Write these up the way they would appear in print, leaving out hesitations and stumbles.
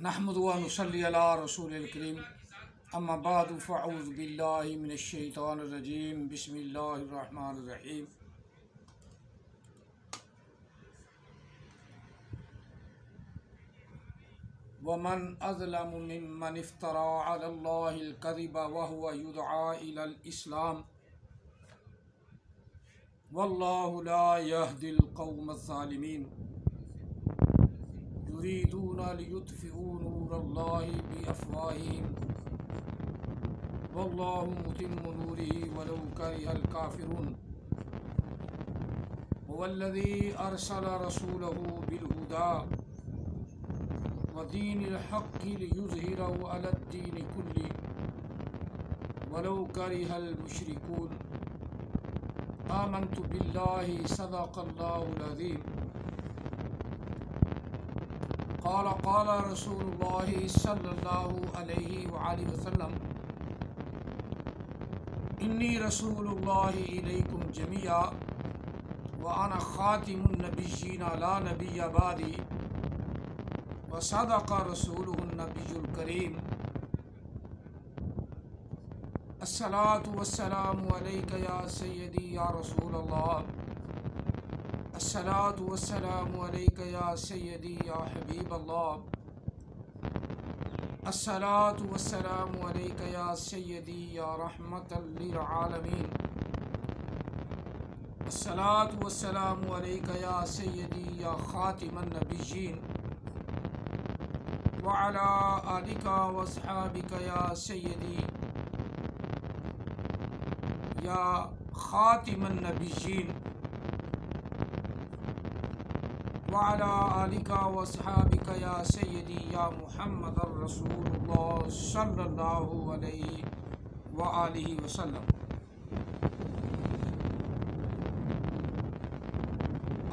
نحمد و نصلی علی رسول الکریم اما بعد فاعوذ باللہ من الشیطان الرجیم بسم اللہ الرحمن الرحیم ومن اظلم ممن افترى علی اللہ الکذب وهو يدعى الى الاسلام واللہ لا يهدی القوم الظالمین يريدون ليطفئوا نور الله بأفواههم والله متم نوره ولو كره الكافرون هو الذي أرسل رسوله بالهدى ودين الحق ليظهره على الدين كله ولو كره المشركون آمنت بالله صدق الله العظيم قال رسول اللہ صلی اللہ علیہ وآلہ وسلم انی رسول اللہ الیکم جمیعا وانا خاتم النبیین لا نبی بعدی وصدق رسولہ النبی الکریم الصلاة والسلام علیک یا سیدی یا رسول اللہ الصلاة والسلام علیک یا سیدی یا حبیب اللہ الصلاة والسلام علیک یا سیدی یا رحمت للعالمین الصلاة والسلام علیک یا سیدی یا خاتم النبیین وعلی آلک واصحابک یا سیدی یا خاتم النبیین وعلى آلك واصحابك يا سيدي يا محمد رسول الله صلى الله عليه وآله وسلم۔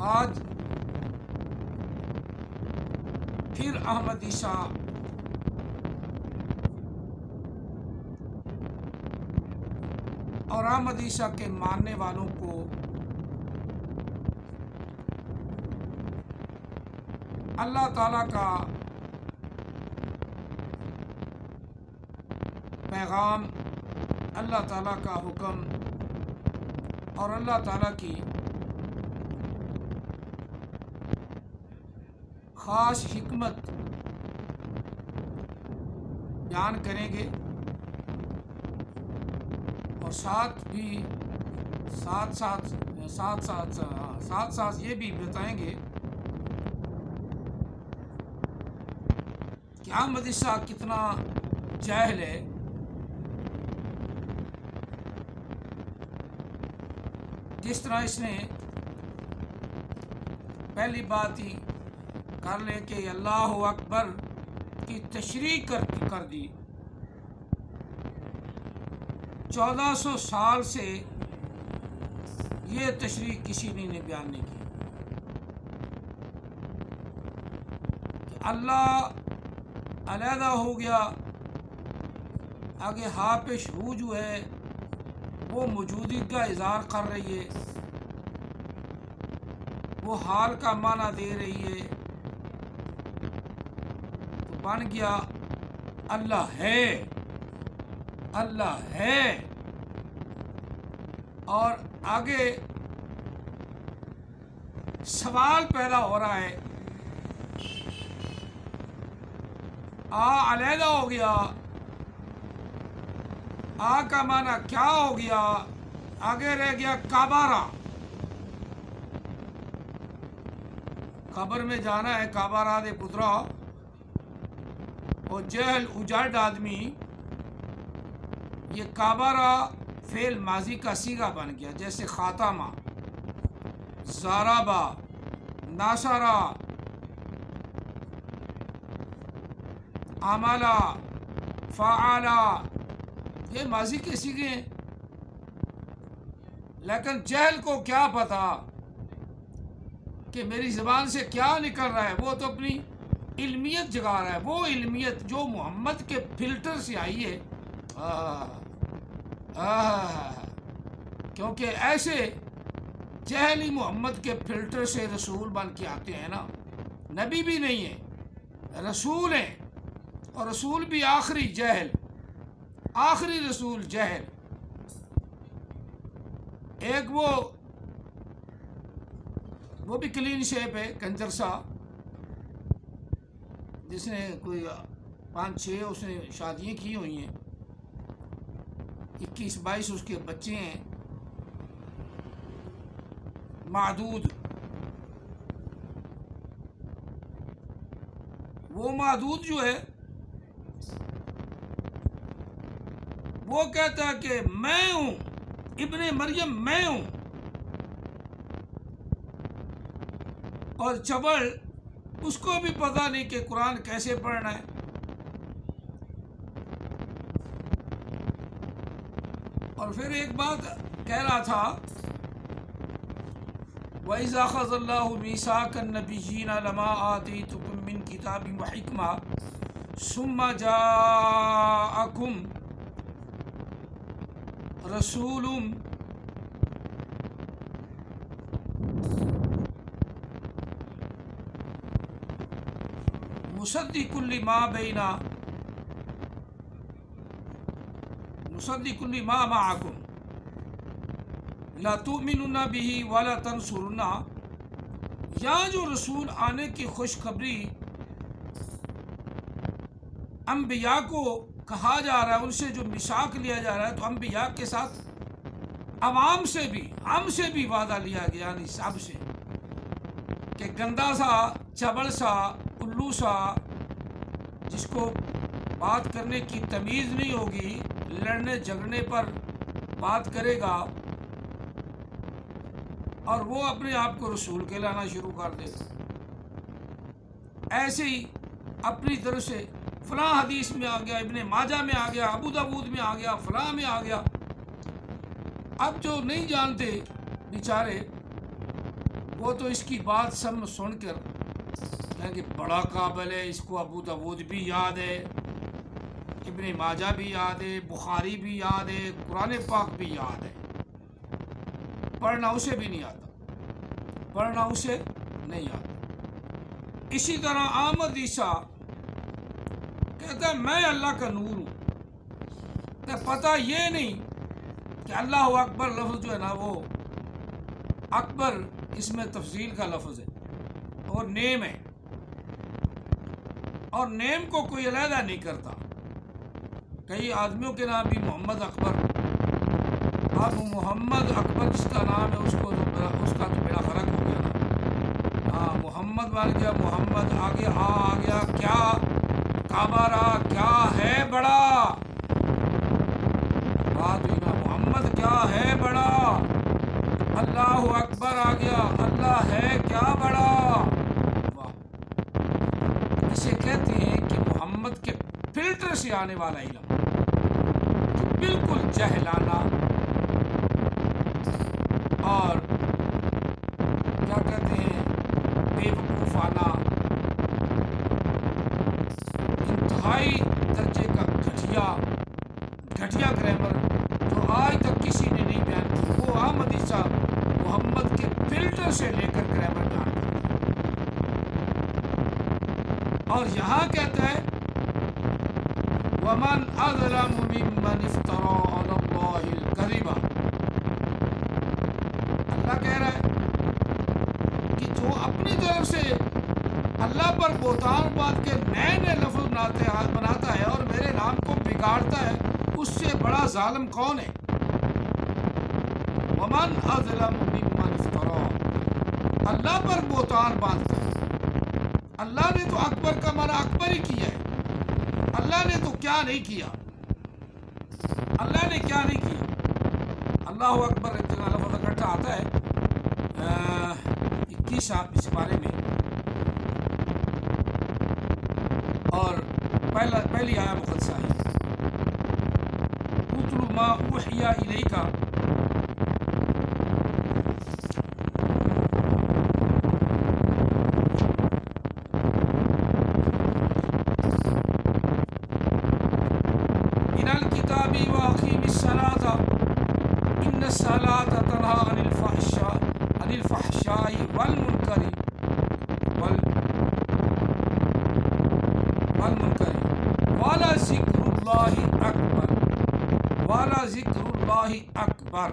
آج پھر احمد عیسیٰ اور احمد عیسیٰ کے ماننے والوں کو اللہ تعالیٰ کا پیغام، اللہ تعالیٰ کا حکم اور اللہ تعالیٰ کی خاص حکمت بیان کریں گے، اور ساتھ ساتھ یہ بھی بتائیں گے کہ احمد عیسیٰ کتنا جاہل ہے، جس طرح اس نے پہلی بات ہی کر لے کہ اللہ اکبر کی تشریح کر دی۔ 1400 سال سے یہ تشریح کسی نے بیان نہیں کی کہ اللہ علیحدہ ہو گیا، آگے حافظ ہو جو ہے وہ موجودگی کا اظہار کر رہی ہے، وہ حال کا معنی دے رہی ہے، تو بن گیا اللہ ہے، اللہ ہے۔ اور آگے سوال پیدا ہو رہا ہے، علیحدہ ہو گیا، کا معنی کیا ہو گیا؟ آگے رہ گیا کعبہ، قبر میں جانا ہے، کعبہ دے پترا، اور جہل اجاڑ آدمی یہ کعبہ فعل ماضی کا صیغہ بن گیا، جیسے خاتمہ، ضربہ، ناصرہ، عملہ، فعلہ، یہ ماضی کے صیغے ہیں، لیکن جہل کو کیا پتا کہ میری زبان سے کیا نکل رہا ہے؟ وہ تو اپنی علمیت جگا رہا ہے، وہ علمیت جو محمد کے فلٹر سے آئی ہے۔ کیونکہ ایسے جہل ہی محمد کے فلٹر سے رسول بن کے آتے ہیں نا، نبی بھی نہیں ہے، رسول ہیں، اور رسول بھی آخری جہل، آخری رسول جہل. ایک وہ بھی کلین شیپ ہے، کنجر سا، جس نے کوئی 5-6 اس نے شادیاں کی ہوئی ہیں، 21-22 اس کے بچے ہیں، معدود. وہ معدود جو ہے وہ کہتا ہے کہ میں ہوں ابن مریم، میں ہوں. اور چبڑ اس کو بھی پتہ نہیں کہ قرآن کیسے پڑھنا ہے. اور پھر ایک بات کہہ رہا تھا، وَإِذَا أَخَذَ اللَّهُ مِيثَاقَ النَّبِيِّينَ لَمَا آتَيْتُكُم مِّن كِتَابٍ وَحِكْمَةٍ ثُمَّ جَاءَكُمْ رَسُولٌ مُصَدِّقٌ لِّمَا مَعَكُمْ لَتُؤْمِنُنَّ بِهِ وَلَتَنصُرُنَّهُ. یہاں جو رسول آنے کی خوشخبری انبیاء کو کہا جا رہا ہے، ان سے جو میثاق لیا جا رہا ہے، تو انبیاء کے ساتھ عوام سے بھی، ہم سے بھی وعدہ لیا گیا، یعنی سب سے، کہ گندا سا، چبڑ سا، الو سا، جس کو بات کرنے کی تمیز نہیں ہوگی، لڑنے جھگڑنے پر بات کرے گا، اور وہ اپنے آپ کو رسول کہلانا شروع کر دے گا. ایسے ہی اپنی طرف سے فلاں حدیث میں آ گیا، ابن ماجہ میں آ گیا، ابو داؤد میں آ گیا، فلاں میں آ گیا. اب جو نہیں جانتے بیچارے، وہ تو اس کی بات سن کر کہیں کہ بڑا قابل ہے، اس کو ابو داؤد بھی یاد ہے، ابن ماجہ بھی یاد ہے، بخاری بھی یاد ہے، قرآن پاک بھی یاد ہے. پڑھنا اسے بھی نہیں آتا، پڑھنا اسے نہیں آتا. اسی طرح احمد عیسیٰ کہتا ہے میں اللہ کا نور ہوں. کہ پتہ یہ نہیں کہ اللہ اکبر لفظ جو ہے نا، وہ اکبر اس میں تفضیل کا لفظ ہے اور نیم ہے، اور نیم کو کوئی علیحدہ نہیں کرتا. کئی آدمیوں کے نام بھی محمد اکبر، اب محمد اکبر جس کا نام ہے اس کا تو بڑا فرق ہو گیا نا. ہاں، محمد بن گیا، محمد آگے آ گیا، کیا کعبہ رہا، کیا ہے بڑا بات ہوئی نا، محمد کیا ہے بڑا، اللہ اکبر آ گیا، اللہ ہے کیا بڑا. واہ، اسے کہتے ہیں کہ محمد کے فلٹر سے آنے والا علم، جو بالکل جہلانہ اور کیا کہتے ہیں بے وقوفانہ، انتہائی درجے کا گھٹیا گرامر جو آج تک کسی نے نہیں بیان کی، وہ احمد عیسیٰ محمد کے فلٹر سے لے کر گرامر بیان کرتا. اور یہاں کہتا ہے وَمَنْ أَظْلَمُ مِمَّنِ افْتَرَىٰ عَلَى اللَّهِ الْكَذِبَ. اللہ کہہ رہا ہے کہ جو اپنی طرف سے اللہ پر بہتان باندھ کے نئے نئے لفظ بناتا ہے اور میرے نام کو بگاڑتا ہے، اس سے بڑا ظالم کون ہے؟ وَمَنْ أَظْلَمُ مِمَّنِ افْتَرَىٰ، اللہ پر بہتان باندھتا ہے. اللہ نے تو اکبر کا معنی اکبر ہی کیا ہے، اللہ نے تو کیا نہیں کیا، اللہ نے کیا نہیں کیا. اللہ اکبر ایک جگہ لفظ اکٹھا آتا ہے 21 اس بارے میں، اور پہلی آیا مقدسہ ہے اتل ما اوحی الیک من الکتاب واقیم الصلاۃ ان الصلاۃ تنہی عن الفحشاء والمنکر والا ذکر اللہ اکبر، والا ذکر اللہ اکبر،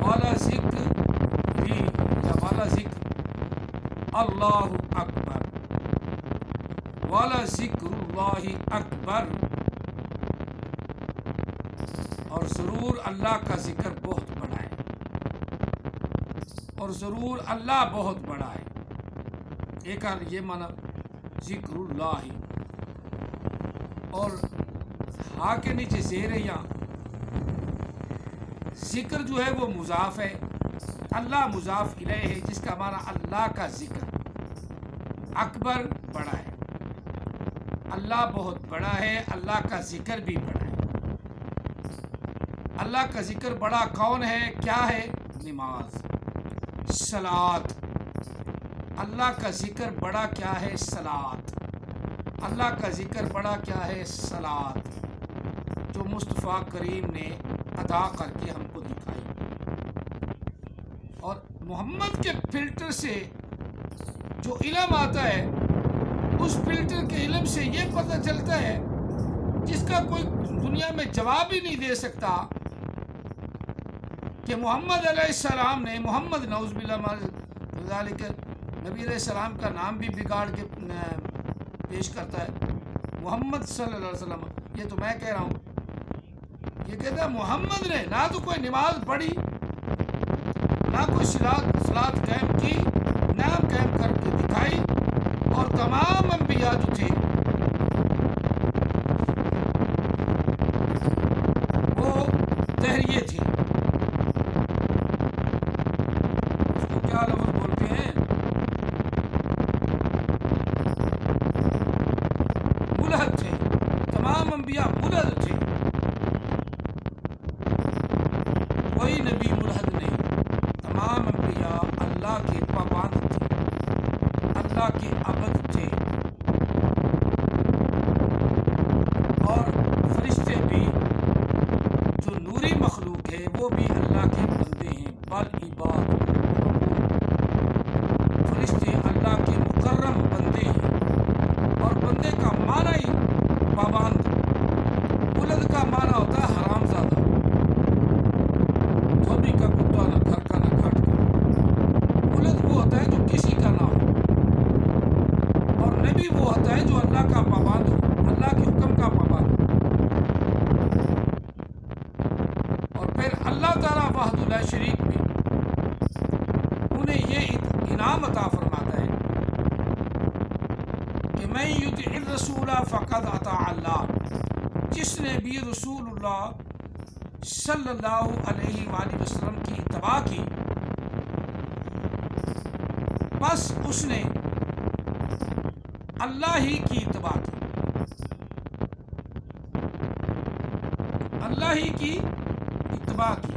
والا ذکر ہی یا والا ذکر اللہ اکبر، والا ذکر اللہ اکبر، اور ضرور اللہ کا ذکر بہت بڑا ہے، اور ضرور اللہ بہت بڑا ہے۔ ایک یہ معنی ذکر اللہ، اور ہا کے نیچے زیر ہے، یہاں ذکر جو ہے وہ مضاف ہے، اللہ مضاف الیہ ہے، جس کا معنی اللہ کا ذکر، اکبر بڑا ہے، اللہ بہت بڑا ہے، اللہ کا ذکر بھی بڑا ہے۔ اللہ کا ذکر بڑا کون ہے، کیا ہے؟ نماز، صلاۃ۔ اللہ کا ذکر بڑا کیا ہے؟ صلاۃ۔ اللہ کا ذکر بڑا کیا ہے؟ صلاۃ، جو مصطفیٰ کریم نے ادا کر کے ہم کو دکھائی۔ اور محمد کے فلٹر سے جو علم آتا ہے، اس فلٹر کے علم سے یہ پتہ چلتا ہے جس کا کوئی دنیا میں جواب ہی نہیں دے سکتا کہ محمد علیہ السلام نے، محمد نعوذ باللہ من ذالک، نبی علیہ السلام کا نام بھی بگاڑ کے پیش کرتا ہے محمد صلی اللہ علیہ وسلم۔ یہ تو میں کہہ رہا ہوں، یہ کہتا ہے محمد نے نہ تو کوئی نماز پڑھی، نہ کوئی صلاۃ قائم کی، نام قائم کر کے دکھائی، اور تمام انبیاء جو تھے وہ دہریے تھے۔ اس کو کیا لفظ بولتے ہیں؟ ملحد تھے، تمام انبیاء ملحد تھے، کوئی نبی ملحد نہیں، تمام انبیاء اللہ کے پابند تھے، اللہ کے عبد تھے، اور فرشتے بھی جو نوری مخلوق ہے وہ بھی اللہ کے بندے ہیں، بل عباد، فرشتے اللہ کے مکرم بندے ہیں، اور بندے کا معنی ہی پابند، ولد کا معنی ہوتا ہے حرام زادہ، دھوبی کا کتا، نہ گھر کا نہ گھاٹ کا۔ ولد وہ ہوتا ہے جو کسی کا نہ ہو، اور نبی وہ ہوتا ہے جو اللہ کا پابند ہو، اللہ کے حکم کا پابند ہو۔ اور پھر اللہ تعالیٰ وحدہ لا شریک میں انہیں یہ انعام عطا فرماتا ہے کہ من یطع الرسول فقد اطاع اللہ، جس نے بھی رسول اللہ صلی اللہ علیہ وآلہ وسلم کی اتباع کی، بس اس نے اللہ ہی کی اتباع کی، اللہ ہی کی اتباع کی۔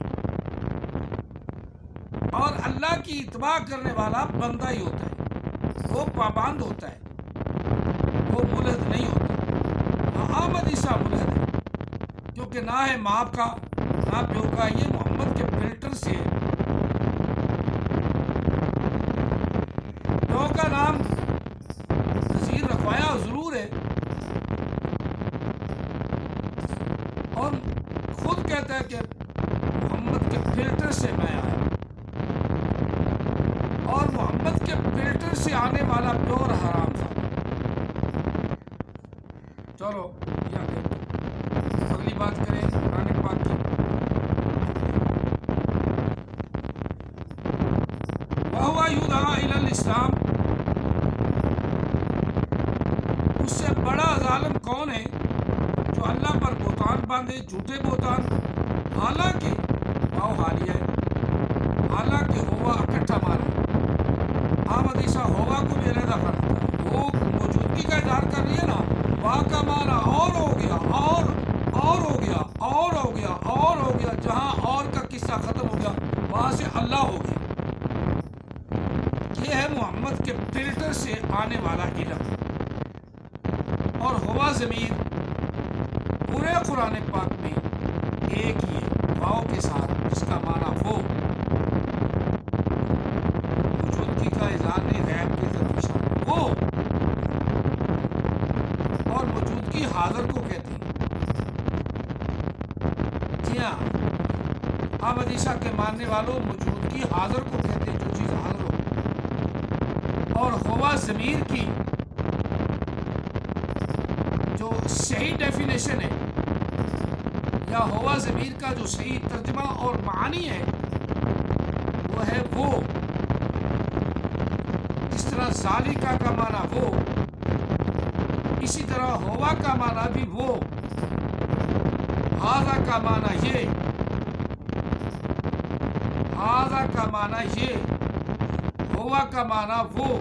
اور اللہ کی اتباع کرنے والا بندہ ہی ہوتا ہے، وہ پابند ہوتا ہے، وہ ملحد نہیں ہوتا۔ احمد عیسیٰ ملحد ہے، کیونکہ نہ ہے ماں کا نہ پیو کا، یہ محمد کے فلٹر سے پیو کا نام نذیر رکھوایا ضرور ہے، اور خود کہتا ہے کہ محمد کے فلٹر سے میں آیا، اور محمد کے فلٹر سے آنے والا پیور حرام تھا۔ چلو اگلی بات کریں قرآن پاک کی۔ وَهُوَ يُدْعَىٰ إِلَى الْإِسْلَامِ، اس سے بڑا ظالم کون ہے جو اللہ پر بہتان باندھے، جھوٹے بہتان، حالانکہ واؤ حالیہ ہے، حالانکہ ہوا اکٹھا مانا ہے۔ احمد عیسیٰ ہوا کو بھی علیحدہ کرتا ہے، وہ موجودگی کا اظہار کر رہی ہے نا، واہ کا مانا اور ہو گیا، اور ہو گیا، اور ہو گیا، اور ہو گیا، جہاں اور کا قصہ ختم ہو گیا وہاں سے اللہ ہو گیا۔ یہ ہے محمد کے فلٹر سے آنے والا علم۔ اور ہوا ضمیر پورے قرآن پاک میں ایک ہی ہے، واؤ کے ساتھ، جس کا معنی وہ موجودگی کا اظہار نہیں، غیب کی طرف اشارہ، وہ حاضر کو کہتے ہیں. جی ہاں، احمدیہ کے ماننے والوں موجودگی حاضر کو کہتے ہیں، جو چیز حاضر ہو. اور ہوا ضمیر کی جو صحیح ڈیفینیشن ہے، یا ہوا ضمیر کا جو صحیح ترجمہ اور معنی ہے، وہ ہے وہ. جس طرح ذالکہ کا معنی وہ، اسی طرح ہوا کا معنی بھی وہ، ھذا کا معنی یہ، ھذا کا معنی یہ، ہوا کا معنی وہ.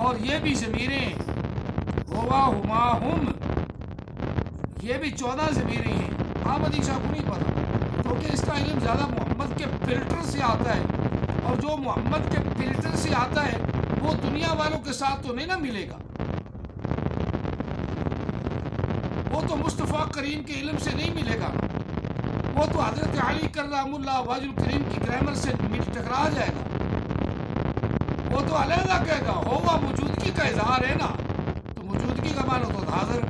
اور یہ بھی ضمیریں ہوا، ہما، ہم، یہ بھی 14 ضمیریں ہیں. احمدی شاہ کو نہیں پتا، کیونکہ اس کا علم زیادہ محمد کے فلٹر سے آتا ہے، اور جو محمد کے فلٹر سے آتا ہے وہ دنیا والوں کے ساتھ تو نہیں نہ ملے گا. وہ تو مصطفیٰ کریم کے علم سے نہیں ملے گا، وہ تو حضرت علی کرم اللہ وجہ الکریم کی گرامر سے ٹکرا جائے گا. وہ تو علیحدہ کہے گا. ہوا موجودگی کا اظہار ہے نا، تو موجودگی کا معنی تو حاضر.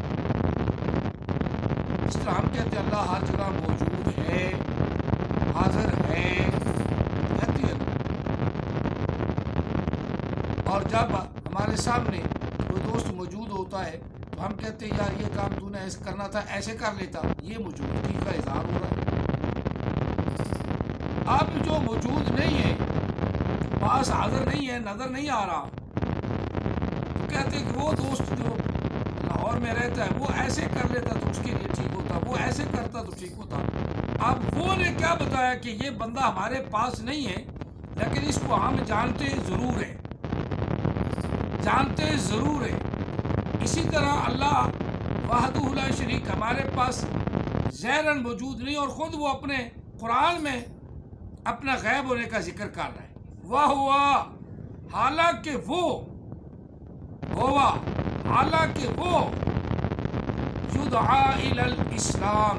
اس طرح ہم کہتے ہیں اللہ ہر جگہ موجود ہے، حاضر ہے، کہتی ہے نا. اور جب ہمارے سامنے کوئی دوست موجود ہوتا ہے تو ہم کہتے ہیں یار یہ کام تو نے ایسے کرنا تھا، ایسے کر لیتا. یہ موجودگی کا اظہار ہو رہا ہے. اب جو موجود نہیں ہے، پاس حاضر نہیں ہے، نظر نہیں آ رہا، تو کہتے ہیں کہ وہ دوست جو لاہور میں رہتا ہے وہ ایسے کر لیتا تو اس کے لیے ٹھیک ہوتا، وہ ایسے کرتا تو ٹھیک ہوتا. اب وہ نے کیا بتایا کہ یہ بندہ ہمارے پاس نہیں ہے، لیکن اس کو ہم جانتے ضرور ہیں، جانتے ضرور ہیں. اسی طرح اللہ وحدہ لا شریک ہمارے پاس ظاہراً موجود نہیں، اور خود وہ اپنے قرآن میں اپنا غیب ہونے کا ذکر کر رہا ہے. وَهُوَ، حالانکہ وہ، ہوا حالانکہ وہ، یدعا الی الاسلام،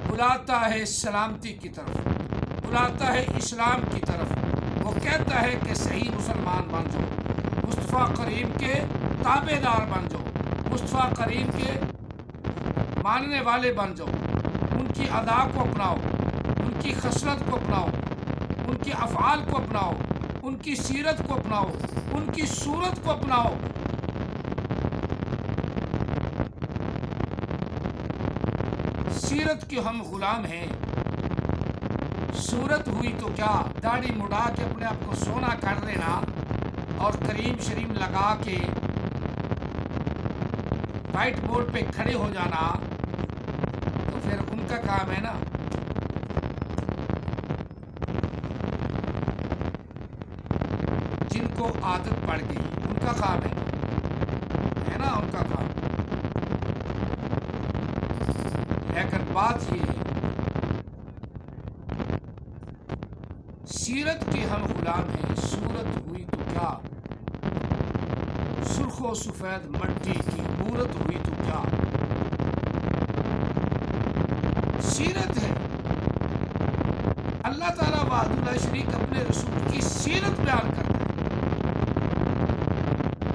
بلاتا ہے سلامتی کی طرف، بلاتا ہے اسلام کی طرف. وہ کہتا ہے کہ صحیح مسلمان بن جاؤ، مصطفیٰ کریم کے تابع دار بن جاؤ، مصطفیٰ کریم کے ماننے والے بن جاؤ، ان کی ادا کو اپناؤ، ان کی خصلت کو اپناؤ، ان کے افعال کو اپناؤ، ان کی سیرت کو اپناؤ، ان کی صورت کو اپناؤ. سیرت کے ہم غلام ہیں. صورت ہوئی تو کیا، داڑھی مڑا کے اپنے آپ کو سونا کر لینا اور کریم شریم لگا کے وائٹ بورڈ پہ کھڑے ہو جانا، تو پھر ان کا کام ہے نا. جن کو عادت پڑ گئی ان کا کام ہے نا، ان کا کام. لیکن بات یہ ہے، سیرت کے ہم غلام ہیں. صورت ہوئی تو کیا، سرخ و سفید مٹی کی مورت ہوئی تو کیا. سیرت ہے. اللہ تعالیٰ وحدہ لا شریک اپنے رسول کی سیرت بیان کرتا ہے،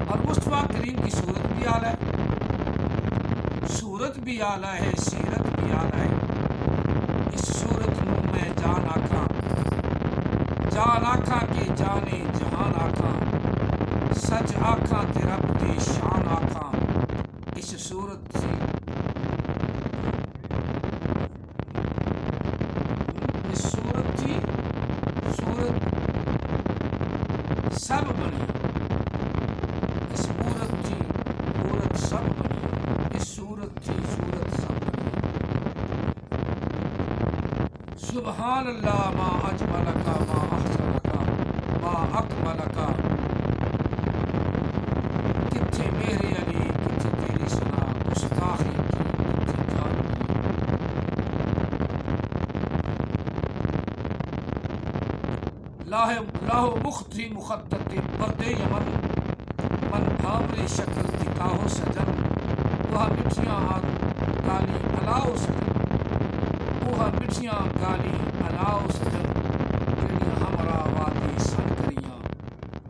اور مصطفیٰ کریم کی صورت بھی اعلیٰ ہے، صورت بھی اعلیٰ ہے، سیرت بھی اعلیٰ ہے. اس صورت نو میں جان آکھاں، جان آکھاں کے جانے جہان آکھاں، سچ آکھاں تے رب دی شان آکھاں. اس صورت سے اس صورت تھی، صورت سب بنی. اس مورت تھی، مورت سب بنی. اس صورت تھی، صورت سب بنی. سبحان اللہ ما اجملک ما احسنک ما اکملک. کتھے میرے علی، کتھے تیری ثنا، گستاخی کی کتھے جان. لاہ مختی مخطط برد یمن، من بھاوری شکل دکھاہو سجن. وہ مٹھیاں گالی الاؤ سجن، وہ مٹھیاں گالی الاؤ سجن. جڑیاں ہمرا وادی سن کریاں،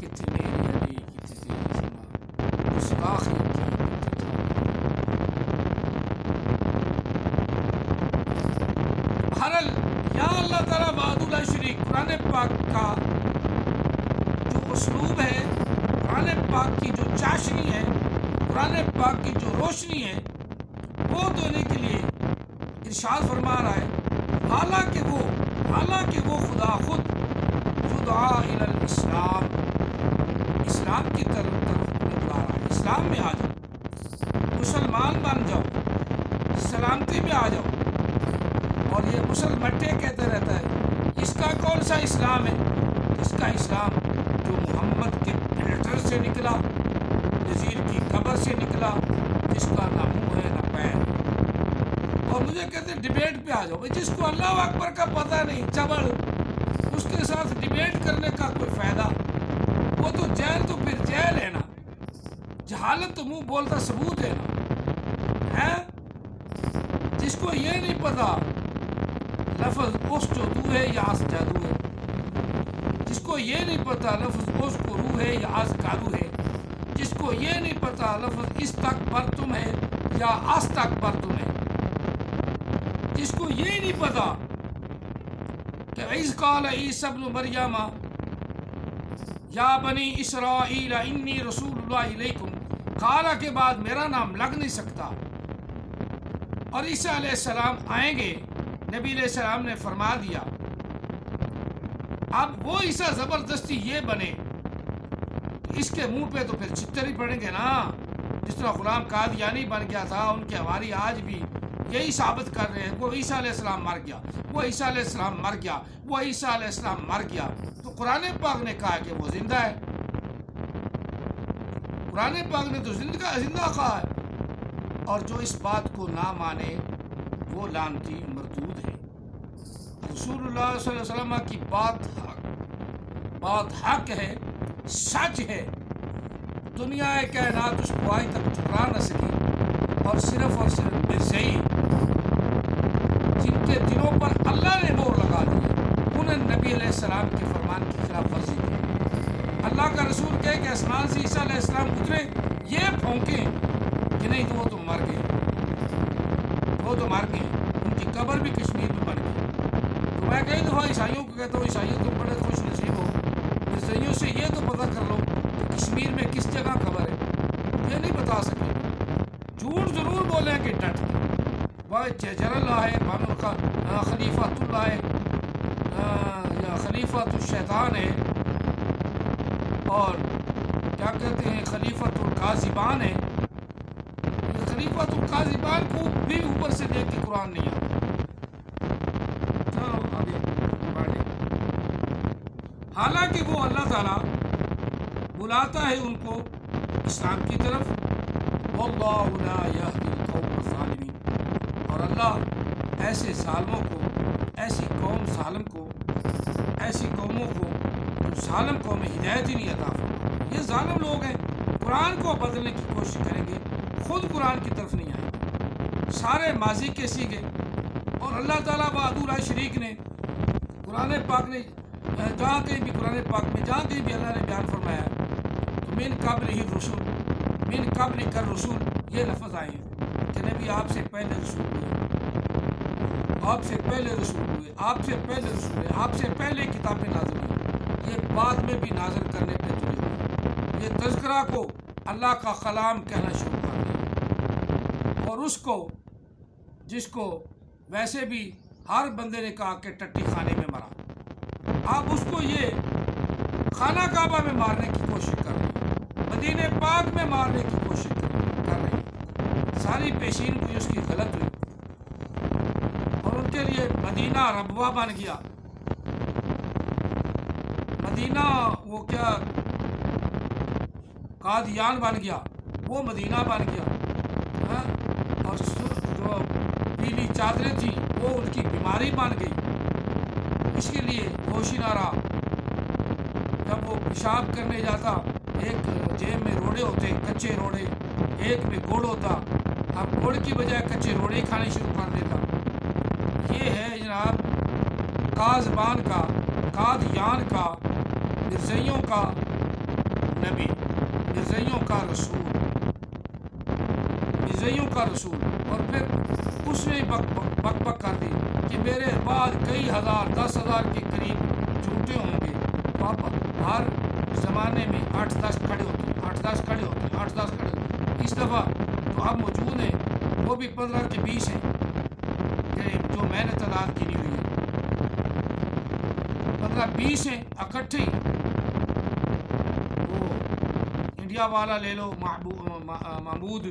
کتھے میری علی، کتھے تیری ثنا، گستاخی کی کتھے جان. شریک قرآن پاک کا جو اسلوب ہے، قرآن پاک کی جو چاشنی ہے، قرآن پاک کی جو روشنی ہے، وہ دینے کے لیے ارشاد فرما رہا ہے، حالانکہ وہ خدا خود یدعا الی الاسلام، اسلام کی طرف بلا رہا ہے، اسلام میں آ جاؤ، مسلمان بن جاؤ، سلامتی میں آ جاؤ۔ اور یہ مسلمٹے کہتے رہتا ہے، اس کا کون سا اسلام ہے؟ اس کا اسلام جو محمد کے فلٹر سے نکلا، نذیر کی قبر سے نکلا، جس کا نہ منہ ہے نہ پیر۔ اور مجھے کہتے ہیں ڈیبیٹ پہ آ جاؤ، جس کو اللہ اکبر کا پتہ نہیں، چبڑ، اس کے ساتھ ڈیبیٹ کرنے کا کوئی فائدہ؟ وہ تو جیل تو پھر جیل ہے نا، جہالت تو منہ بولتا ثبوت ہے نا، ہے جس کو یہ نہیں پتا لفظ اس جو تو ہے یا اس جادو ہے، جس کو یہ نہیں پتا لفظ اس کو روح ہے یا اس کادو ہے، جس کو یہ نہیں پتا لفظ اس تک پر تم ہے یا اس تک پر تم ہے، جس کو یہ نہیں پتا کہ اذ قال عیسی ابن مریم یا بنی اسرائیل انی رسول اللہ علیکم، قالا کے بعد میرا نام لگ نہیں سکتا، اور عیسیٰ علیہ السلام آئیں گے۔ نبی علیہ السلام نے فرما دیا، اب وہ عیسیٰ زبردستی یہ بنے، اس کے منہ پہ تو پھر چتر ہی پڑیں گے نا، جس طرح غلام قادیانی بن گیا تھا، ان کے حواری آج بھی یہی ثابت کر رہے ہیں، وہ عیسیٰ علیہ السلام مر گیا، وہ عیسیٰ علیہ السلام مر گیا، وہ عیسیٰ علیہ السلام مر گیا۔ تو قرآن پاک نے کہا کہ وہ زندہ ہے، قرآن پاک نے تو زندہ کہا ہے، اور جو اس بات کو نہ مانے وہ لعنتی مردود ہے۔ رسول اللہ صلی اللہ علیہ وسلم کی بات حق ہے، سچ ہے، دنیا کائنات اس کو آج تک ٹھکرا نہ سکی، اور صرف مرزئی جن کے دلوں پر اللہ نے مور لگا دی، انہیں نبی علیہ السلام کے فرمان کی خلاف ورزی کی۔ اللہ کا رسول کہے کہ آسمان سے عیسیٰ علیہ السلام اترے، یہ پھونکیں کہ نہیں وہ تو مر گئے، وہ تو مر گئے، ان کی قبر بھی کشمیر میں بن گئی۔ تو میں کئی دفعہ عیسائیوں کو کہتا ہوں، عیسائیوں تم بڑے خوش نصیب ہو، مرزائیوں سے یہ تو پتہ کر لو کہ کشمیر میں کس جگہ قبر ہے، یہ نہیں بتا سکے، جھوٹ ضرور بولیں کہ ڈٹ کے وہ جر اللہ ہے، بانو کا خلیفۃ اللہ ہے یا خلیفۃ الشیطان ہے، اور کیا کہتے ہیں خلیفۃ القاذبان ہے۔ خلیفۃ القاذبان کو بھی اوپر سے دیکھ کے قرآن نہیں آتا۔ چلو آگے بڑھیں۔ حالانکہ وہ اللہ تعالیٰ بلاتا ہے ان کو اسلام کی طرف، واللہ لا یہدی القوم الظالمین، اور اللہ ایسے ظالموں کو، ایسی قوم ظالم کو، ایسی قوموں کو، ظالم قوم میں ہدایت ہی نہیں عطا فرماتا۔ یہ ظالم لوگ ہیں، قرآن کو بدلنے کی کوشش کریں گے، خود قرآن کی طرف نہیں آئیں گے، سارے ماضی کے سیکھے۔ اور اللہ تعالیٰ وحدہ لا شریک نے قرآن پاک نے جہاں کہیں بھی قرآن پاک میں جہاں کہیں بھی اللہ نے بیان فرمایا تو من قبل ہی رسول، من قبل کر رسول، یہ لفظ آئے ہیں کہ نبی آپ سے پہلے رسول ہوئے، آپ سے پہلے رسول ہوئے، آپ سے پہلے رسول ہوئے، آپ سے پہلے کتابیں نازل ہوئی، یہ بعد میں بھی نازل کرنے پہ تلے ہوئے۔ یہ تذکرہ کو اللہ کا کلام کہنا شروع کر دیا، اور اس کو جس کو ویسے بھی ہر بندے نے کہا کہ ٹٹی خانے میں مرا، آپ اس کو یہ خانہ کعبہ میں مارنے کی کوشش کر رہے ہیں، مدینہ پاک میں مارنے کی کوشش کر رہے ہیں۔ ساری پیشین کوئی اس کی غلط ہوئی، اور ان کے لیے مدینہ ربوہ بن گیا، مدینہ وہ کیا قادیان بن گیا، وہ مدینہ بن گیا، اور جو پیلی چادریں تھیں وہ ان کی بیماری بن گئی۔ اس کے لیے ہوش نہ رہا، جب وہ پیشاب کرنے جاتا ایک جیب میں روڑے ہوتے، کچے روڑے، ایک میں گڑ ہوتا، اب گڑ کی بجائے کچے روڑے کھانے شروع کر دیتا۔ یہ ہے جناب قاذبان کا، قادیان کا، مرزائیوں کا نبی، مرزائیوں کا رسول، مرزائیوں کا رسول۔ اور پھر اس نے بک بک کر دی کہ میرے بعد کئی ہزار، 10,000 کے قریب جھوٹے ہوں گے تو اب ہر زمانے میں 8-10 کھڑے ہوتے ہیں، 8-10 کھڑے ہوتے ہیں، 8-10 کھڑے ہوتے ہیں۔ اس دفعہ جو اب موجود ہیں وہ بھی 15 کے 20 ہیں جو میں نے تعداد گنی ہوئی ہے، 15-20 ہیں اکٹھے ہی۔ وہ انڈیا والا لے لو، محمود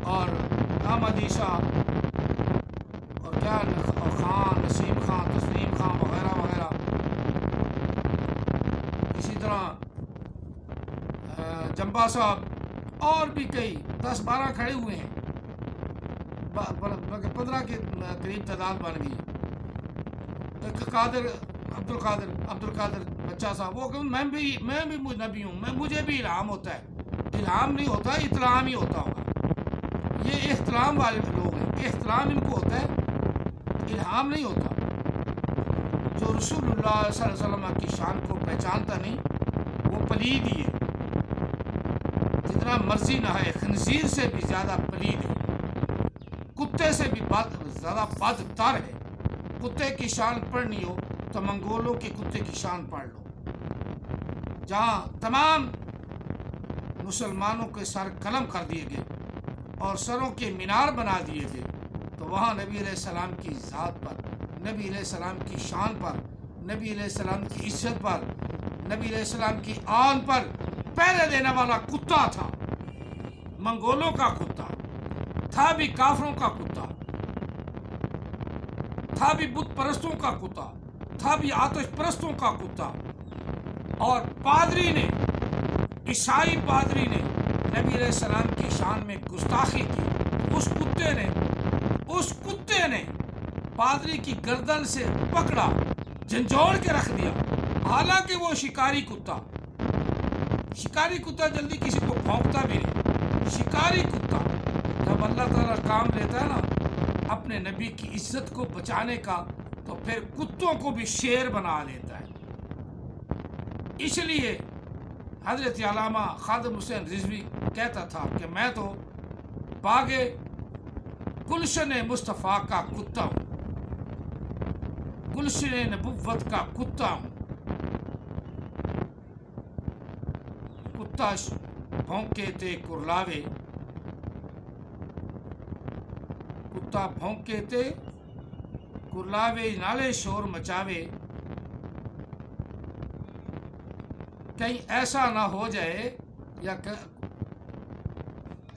اور احمد عیسیٰ اور کیا خان، نسیم خان، تسلیم خان وغیرہ وغیرہ، اسی طرح جمبا صاحب اور بھی کئی 10-12 کھڑے ہوئے ہیں، بلکہ 15 کے قریب تعداد بن گئی۔ ایک عبدالقادر بچہ صاحب، وہ کہ میں بھی نبی ہوں، مجھے بھی الہام ہوتا ہے۔ الہام نہیں ہوتا، اطلام ہی ہوتا ہوگا۔ یہ احترام والے لوگ ہیں، احترام ان کو ہوتا ہے، الہام نہیں ہوتا۔ جو رسول اللہ صلی اللہ علیہ وسلم کی شان کو پہچانتا نہیں وہ پلید ہی ہے، جتنا مرضی نہ ہے، خنزیر سے بھی زیادہ پلید ہے، کتے سے بھی زیادہ بدتر ہے۔ کتے کی شان پڑھنی ہو تو منگولوں کے کتے کی شان پڑھ لو، جہاں تمام مسلمانوں کے سر قلم کر دیے گئے اور سروں کے مینار بنا دیے گئے، تو وہاں نبی علیہ السلام کی ذات پر، نبی علیہ السلام کی شان پر، نبی علیہ السلام کی عزت پر، نبی علیہ السلام کی آن پر پہرے دینے والا کتا تھا، منگولوں کا کتا تھا، بھی کافروں کا کتا تھا، بھی بت پرستوں کا کتا تھا، بھی آتش پرستوں کا کتا۔ اور پادری نے، عیسائی پادری نے نبی علیہ السلام کی شان میں گستاخی کی، اس کتے نے پادری کی گردن سے پکڑا، جھنجھوڑ کے رکھ دیا، حالانکہ وہ شکاری کتا جلدی کسی کو بھونکتا بھی نہیں۔ شکاری کتا جب اللہ تعالیٰ کام لیتا ہے نا اپنے نبی کی عزت کو بچانے کا، تو پھر کتوں کو بھی شیر بنا لیتا ہے۔ اس لیے حضرت علامہ خادم حسین رضوی کہتا تھا کہ میں تو باغ گلشن مصطفیٰ کا کتا ہوں، گلشن نبوت کا کتا ہوں۔ کتا بھونکے تے کرلاوے، کتا بھونکے تے کرلاوے، نالے شور مچاوے، کہیں ایسا نہ ہو جائے یا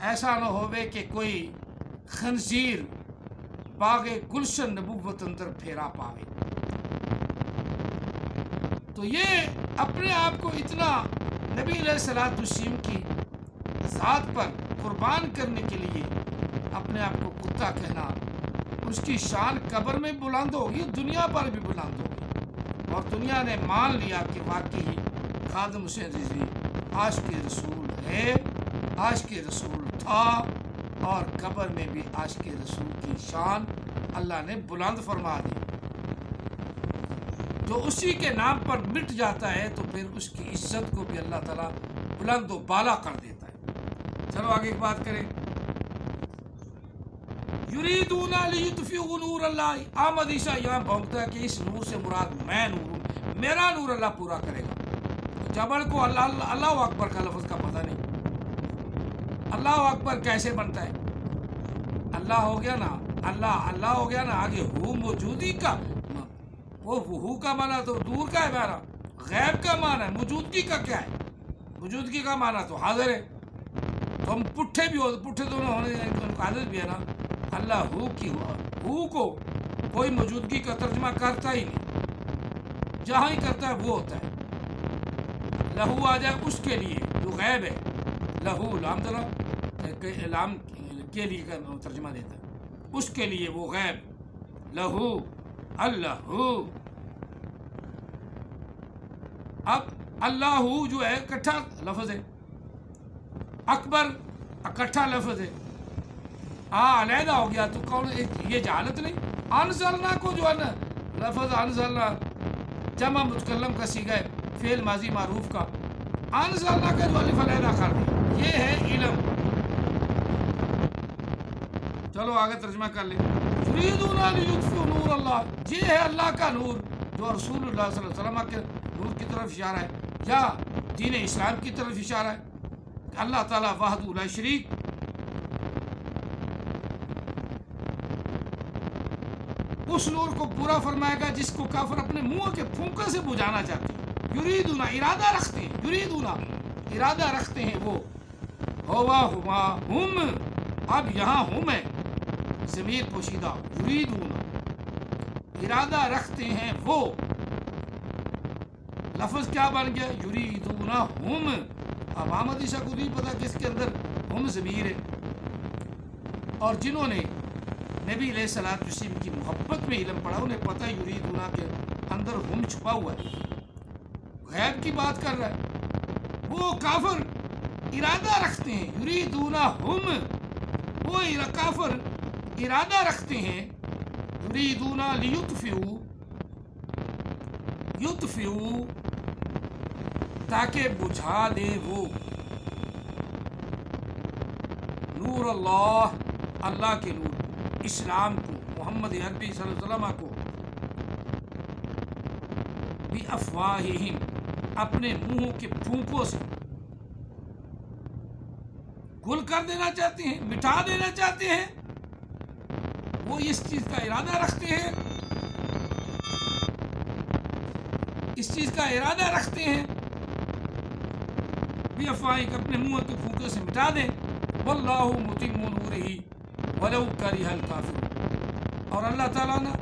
ایسا نہ ہوئے کہ کوئی خنزیر باغ گلشن نبوت اندر پھیرا پاوے۔ تو یہ اپنے آپ کو اتنا نبی علیہ الصلوۃ والسلام کی ذات پر قربان کرنے کے لیے اپنے آپ کو کتا کہنا، اس کی شان قبر میں بلند ہوگی، دنیا پر بھی بلند ہوگی، اور دنیا نے مان لیا کہ واقعی خادم حسین رضوی عاشق رسول ہے، عاشق رسول تھا، اور قبر میں بھی عاشق رسول کی شان اللہ نے بلند فرما دی۔ جو اسی کے نام پر مٹ جاتا ہے تو پھر اس کی عزت کو بھی اللہ تعالیٰ بلند و بالا کر دیتا ہے۔ چلو آگے ایک بات کریں۔ یریدون لیطفئوا نور اللہ، احمد عیسیٰ یہاں بھونکتا ہے کہ اس نور سے مراد میں نور ہوں، میرا نور اللہ پورا کرے گا۔ جبل کو اللہ اکبر کا لفظ کا پتہ نہیں، اللہ اکبر کیسے بنتا ہے؟ اللہ ہو گیا نا، اللہ ہو گیا نا، آگے ہو موجودگی کا، وہ ہو کا معنی تو دور کا ہے، میرا غیب کا معنی ہے، موجودگی کا کیا ہے؟ موجودگی کا معنی تو حاضر ہے، تو ہم پٹھے بھی ہو، پٹھے دونوں ہونے ان کو حاضر بھی ہے نا۔ اللہ ہو کی ہو کو کوئی موجودگی کا ترجمہ کرتا ہی نہیں، جہاں ہی کرتا ہے وہ ہوتا ہے۔ لہو آ جائے اس کے لیے جو غیب ہے، لہو لام ذرا لام کے لیے ترجمہ دیتا ہے، اس کے لیے وہ غیب، لہو اللہ۔ اب اللہ جو ہے اکٹھا لفظ ہے، اکبر اکٹھا لفظ ہے، علیحدہ ہو گیا تو کون؟ یہ جہالت نہیں؟ انزلنا کو جو ہے نا لفظ انزلنا جمع متکلم کا صیغہ ہے، فعل ماضی معروف کا، انزلنا کا جو الف علیحدہ کر دیا، یہ ہے علم۔ چلو آگے ترجمہ کر لیں۔ یریدون لیطفئوا نور اللہ، یہ ہے اللہ کا نور جو رسول اللہ صلی اللہ علیہ وسلم کے ملک کی طرف اشارہ ہے یا دین اسلام کی طرف اشارہ ہے کہ اللہ تعالیٰ وحدہ لا شریک اس نور کو پورا فرمائے گا جس کو کافر اپنے منہ کے پھونکے سے بجھانا چاہتے ہیں. یریدون ارادہ رکھتے ہیں، یریدون ارادہ رکھتے ہیں وہ ہوا ہما ہم، اب یہاں ہم ہے ضمیر پوشیدہ، یریدون ارادہ رکھتے ہیں وہ، لفظ کیا بن گیا؟ یریدون ہم. اب احمد عیسیٰ کو نہیں پتا کہ اس کے اندر ہم ضمیر ہے، اور جنہوں نے نبی علیہ الصلوۃ والسلام کی محبت میں علم پڑھا انہیں پتہ ہے یریدون کے اندر ہم چھپا ہوا ہے، غیب کی بات کر رہا ہے. وہ کافر ارادہ رکھتے ہیں، یریدون ہم، وہ کافر ارادہ رکھتے ہیں، یریدون لیطفئوا، یطفئوا تاکہ بجھا دے وہ، نور اللہ، اللہ کے نور، اسلام کو، محمد عربی صلی اللہ علیہ وسلم کو، بِأَفْوَاهِهِمْ اپنے منہوں کے پھونکوں سے گل کر دینا چاہتے ہیں، مٹا دینا چاہتے ہیں. وہ اس چیز کا ارادہ رکھتے ہیں، اس چیز کا ارادہ رکھتے ہیں بِأَفْوَاهِهِمْ اپنے منہوں کے پھونکوں سے مٹا دیں. وَاللَّهُ مُتِمُّ نُورِهِ وَلَوْ كَرِهَ الْكَافِرُونَ، اور اللہ تعالیٰ نے